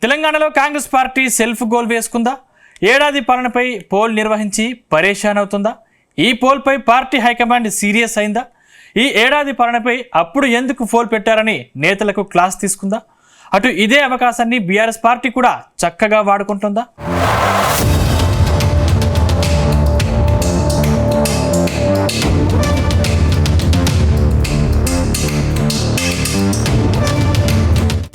తెలంగాణలో Congress party self goal వేసుకుందా? ఏడాది పాలనపై పోల్ నిర్వహించి పరేషాన్ అవుతుందా? ఈ పోల్పై పార్టీ హైకమాండ్ సీరియస్ అయిందా? ఈ ఏడాది పాలనపై అప్పుడు ఎందుకు పోల్ పెట్టారని నేతలకు క్లాస్ తీసుకుందా? అటు ఇదే అవకాశాన్ని బీఆర్ఎస్ పార్టీ కూడా చక్కగా వాడుకుంటుందా?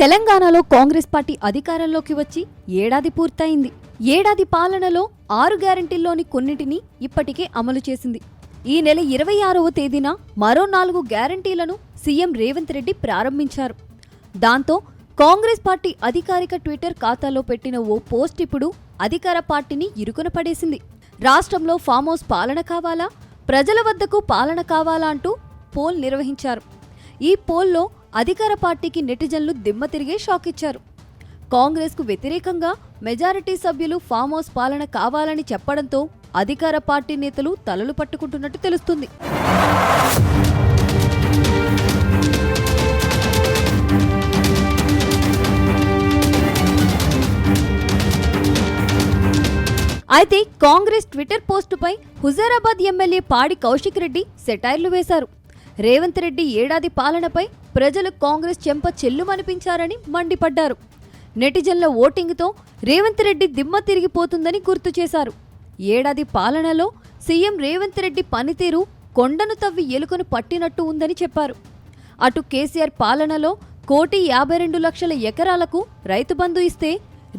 తెలంగాణలో కాంగ్రెస్ పార్టీ అధికారంలోకి వచ్చి ఏడాది పూర్తయింది. ఏడాది పాలనలో 6 గ్యారంటీల్లోని కొన్నింటిని ఇప్పటికే అమలు చేసింది. ఈ నెల 26వ తేదీన మరో 4 గ్యారంటీలను సీఎం రేవంత్ రెడ్డి ప్రారంభించారు. దాంతో కాంగ్రెస్ పార్టీ అధికారిక ట్విట్టర్ ఖాతాలో పెట్టిన ఓ పోస్ట్ ఇప్పుడు అధికార పార్టీని ఇరుకున పడేసింది. రాష్ట్రంలో ఫామ్ హౌస్ పాలన కావాలా, ప్రజల వద్దకు పాలన కావాలా అంటూ పోల్ నిర్వహించారు. ఈ పోల్లో అధికార పార్టీకి నెటిజన్లు దిమ్మ తిరిగే షాక్ ఇచ్చారు. కాంగ్రెస్కు వ్యతిరేకంగా మెజారిటీ సభ్యులు ఫామ్ హౌస్ పాలన కావాలని చెప్పడంతో అధికార పార్టీ నేతలు తలలు పట్టుకుంటున్నట్టు తెలుస్తుంది. అయితే కాంగ్రెస్ ట్విట్టర్ పోస్టుపై హుజూరాబాద్ ఎమ్మెల్యే పాడి కౌశిక్ రెడ్డి సెటైర్లు వేశారు. రేవంత్ రెడ్డి ఏడాది పాలనపై ప్రజలు కాంగ్రెస్ చెంప చెల్లుమనిపించారని మండిపడ్డారు. నెటిజన్ల ఓటింగ్తో రేవంత్ రెడ్డి దిమ్మ తిరిగిపోతుందని గుర్తు చేశారు. ఏడాది పాలనలో సీఎం రేవంత్ రెడ్డి పనితీరు కొండను తవ్వి ఎలుకను పట్టినట్టు ఉందని చెప్పారు. అటు కేసీఆర్ పాలనలో 1,52,00,000 ఎకరాలకు రైతు బంధు ఇస్తే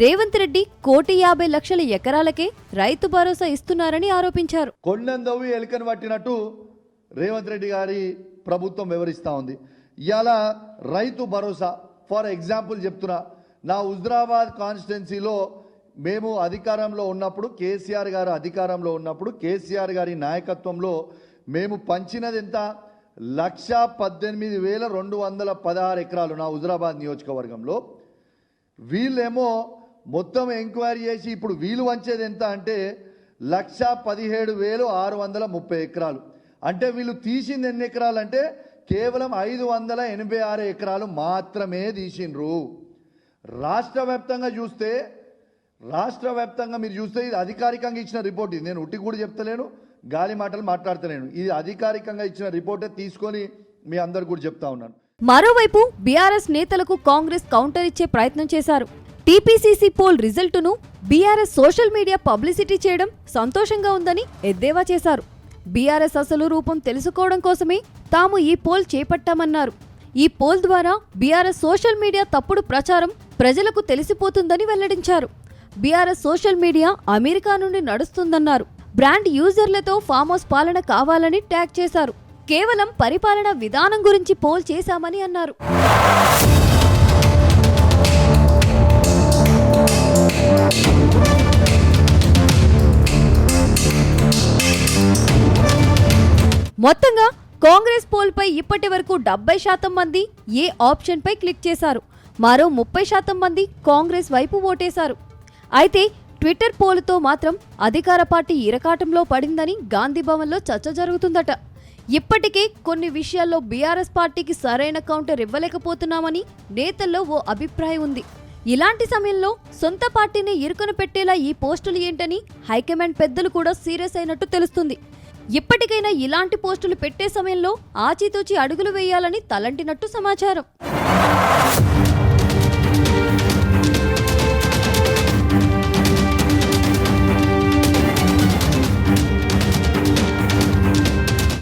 రేవంత్ రెడ్డి 1,50,00,000 ఎకరాలకే రైతు భరోసా ఇస్తున్నారని ఆరోపించారు. కొండను తవ్వి ఎలుకను పట్టినట్టు రేవంత్ రెడ్డి గారి ప్రభుత్వం వివరిస్తూ ఉంది. ఇవాళ రైతు భరోసా ఫర్ ఎగ్జాంపుల్ చెప్తున్నా, నా హుజూరాబాద్ కాన్స్టిట్యున్సీలో మేము అధికారంలో ఉన్నప్పుడు, కేసీఆర్ గారు అధికారంలో ఉన్నప్పుడు, కేసీఆర్ గారి నాయకత్వంలో మేము పంచినది ఎంత? 1,18,216 ఎకరాలు నా హుజూరాబాద్ నియోజకవర్గంలో. వీళ్ళేమో మొత్తం ఎంక్వైరీ చేసి ఇప్పుడు వీలు వంచేది ఎంత అంటే 1,17,630 ఎకరాలు. అంటే వీళ్ళు తీసింది ఎన్ని ఎకరాలు అంటే కేవలం 586 ఎకరాలు మాత్రమే తీసిండ్రు. రాష్ట్ర వ్యాప్తంగా మీరు చూస్తే ఇది అధికారికంగా ఇచ్చిన రిపోర్ట్. ఇది నేను ఉట్టి కూడా చెప్తలేను, గాలి మాటలు మాట్లాడతలేను. ఇది అధికారికంగా ఇచ్చిన రిపోర్టే తీసుకొని మీ అందరు కూడా చెప్తా ఉన్నాను. మరోవైపు బీఆర్ఎస్ నేతలకు కాంగ్రెస్ కౌంటర్ ఇచ్చే ప్రయత్నం చేశారు. టీపీసీసీ పోల్ రిజల్టును బీఆర్ఎస్ సోషల్ మీడియా పబ్లిసిటీ చేయడం సంతోషంగా ఉందని ఎద్దేవా చేశారు. బీఆర్ఎస్ అసలు రూపం తెలుసుకోవడం కోసమే తాము ఈ పోల్ చేపట్టామన్నారు. ఈ పోల్ ద్వారా బీఆర్ఎస్ సోషల్ మీడియా తప్పుడు ప్రచారం ప్రజలకు తెలిసిపోతుందని వెల్లడించారు. బీఆర్ఎస్ సోషల్ మీడియా అమెరికా నుండి నడుస్తుందన్నారు. బ్రాండ్ యూజర్లతో ఫామ్ హౌస్ పాలన కావాలని ట్యాగ్ చేశారు. కేవలం పరిపాలన విధానం గురించి పోల్ చేశామని అన్నారు. మొత్తంగా కాంగ్రెస్ పోల్పై ఇప్పటి వరకు 70% మంది ఏ ఆప్షన్పై క్లిక్ చేశారు. మరో 30% మంది కాంగ్రెస్ వైపు ఓటేశారు. అయితే ట్విట్టర్ పోలుతో మాత్రం అధికార పార్టీ ఇరకాటంలో పడిందని గాంధీభవన్లో చర్చ జరుగుతుందట. ఇప్పటికే కొన్ని విషయాల్లో బీఆర్ఎస్ పార్టీకి సరైన కౌంటర్ ఇవ్వలేకపోతున్నామని నేతల్లో ఓ అభిప్రాయం ఉంది. ఇలాంటి సమయంలో సొంత పార్టీని ఇరుకున పెట్టేలా ఈ పోస్టులు ఏంటని హైకమాండ్ పెద్దలు కూడా సీరియస్ అయినట్టు తెలుస్తుంది. ఇప్పటికైనా ఇలాంటి పోస్టులు పెట్టే సమయంలో ఆచితూచి అడుగులు వేయాలని తలంటినట్టు సమాచారం.